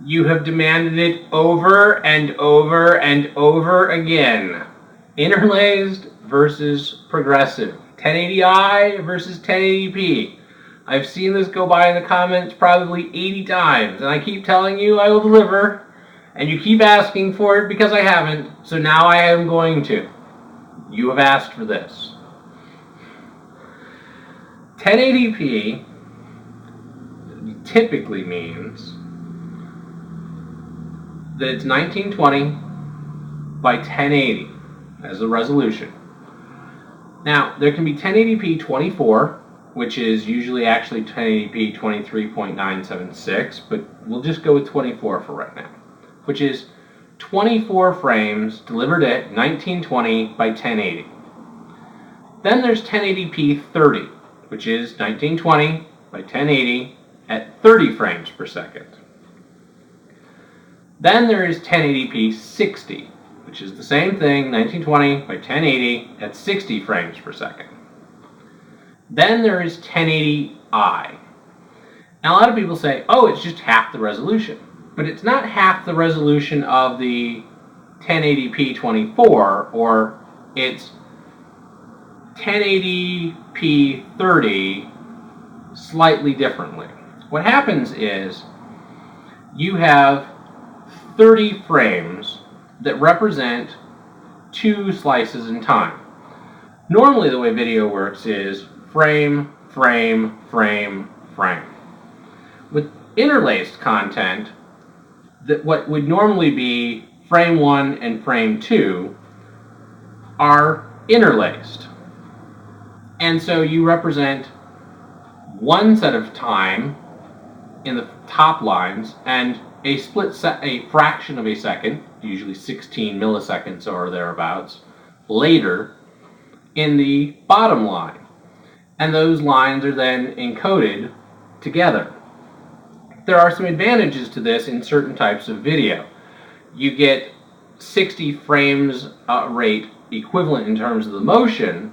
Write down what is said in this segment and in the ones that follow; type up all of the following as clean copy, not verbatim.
You have demanded it over and over and over again. Interlaced versus progressive. 1080i versus 1080p. I've seen this go by in the comments probably 80 times, and I keep telling you I will deliver, and you keep asking for it because I haven't, so now I am going to. You have asked for this. 1080p typically means that it's 1920 by 1080 as the resolution. Now, there can be 1080p 24, which is usually actually 1080p 23.976, but we'll just go with 24 for right now, which is 24 frames delivered at 1920 by 1080. Then there's 1080p 30, which is 1920 by 1080 at 30 frames per second. Then there is 1080p 60, which is the same thing, 1920 by 1080 at 60 frames per second. Then there is 1080i. Now a lot of people say, oh, it's just half the resolution. But it's not half the resolution of the 1080p 24, or it's 1080p 30 slightly differently. What happens is you have 30 frames that represent 2 slices in time. Normally the way video works is frame, frame, frame, frame. With interlaced content, that what would normally be frame 1 and frame 2 are interlaced. And so you represent one set of time in the top lines and a fraction of a second, usually 16 milliseconds or thereabouts, later in the bottom line. And those lines are then encoded together. There are some advantages to this in certain types of video. You get 60 frames rate equivalent in terms of the motion,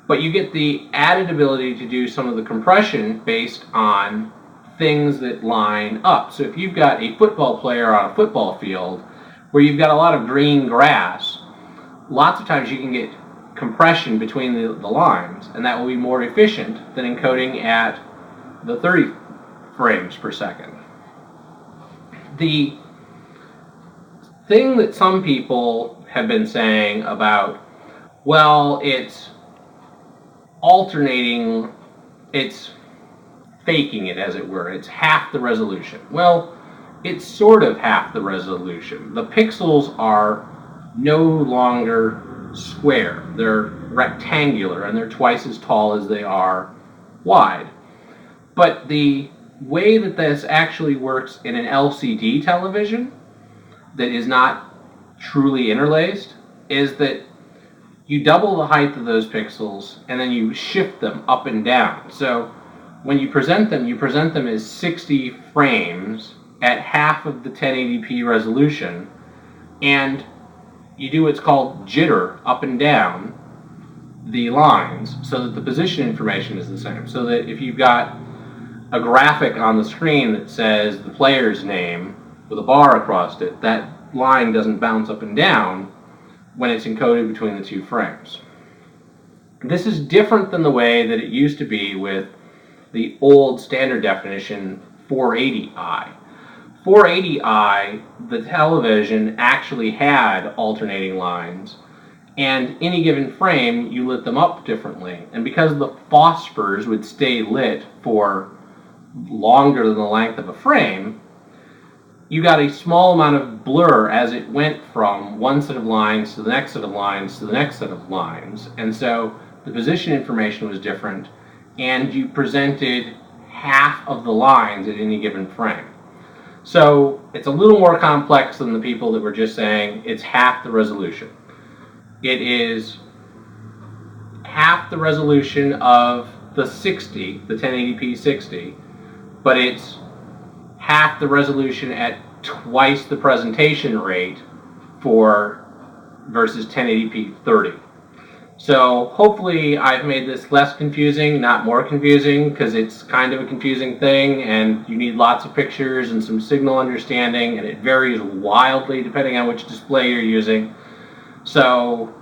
but you get the added ability to do some of the compression based on things that line up. So if you've got a football player on a football field where you've got a lot of green grass, lots of times you can get compression between the lines, and that will be more efficient than encoding at the 30 frames per second. The thing that some people have been saying about, well, it's alternating, it's faking it, as it were. It's half the resolution. Well, it's sort of half the resolution. The pixels are no longer square. They're rectangular, and they're twice as tall as they are wide. But the way that this actually works in an LCD television that is not truly interlaced is that you double the height of those pixels, and then you shift them up and down. So when you present them as 60 frames at half of the 1080p resolution, and you do what's called jitter up and down the lines so that the position information is the same. So that if you've got a graphic on the screen that says the player's name with a bar across it, that line doesn't bounce up and down when it's encoded between the 2 frames. This is different than the way that it used to be with the old standard definition 480i. 480i, the television actually had alternating lines, and any given frame you lit them up differently. And because the phosphors would stay lit for longer than the length of a frame, you got a small amount of blur as it went from one set of lines to the next set of lines to the next set of lines. And so the position information was different, and you presented half of the lines at any given frame. So it's a little more complex than the people that were just saying it's half the resolution. It is half the resolution of the 60, the 1080p 60, but it's half the resolution at twice the presentation rate for versus 1080p 30. So hopefully I've made this less confusing, not more confusing, because it's kind of a confusing thing and you need lots of pictures and some signal understanding, and it varies wildly depending on which display you're using. So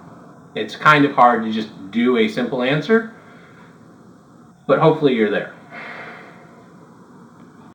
it's kind of hard to just do a simple answer, but hopefully you're there.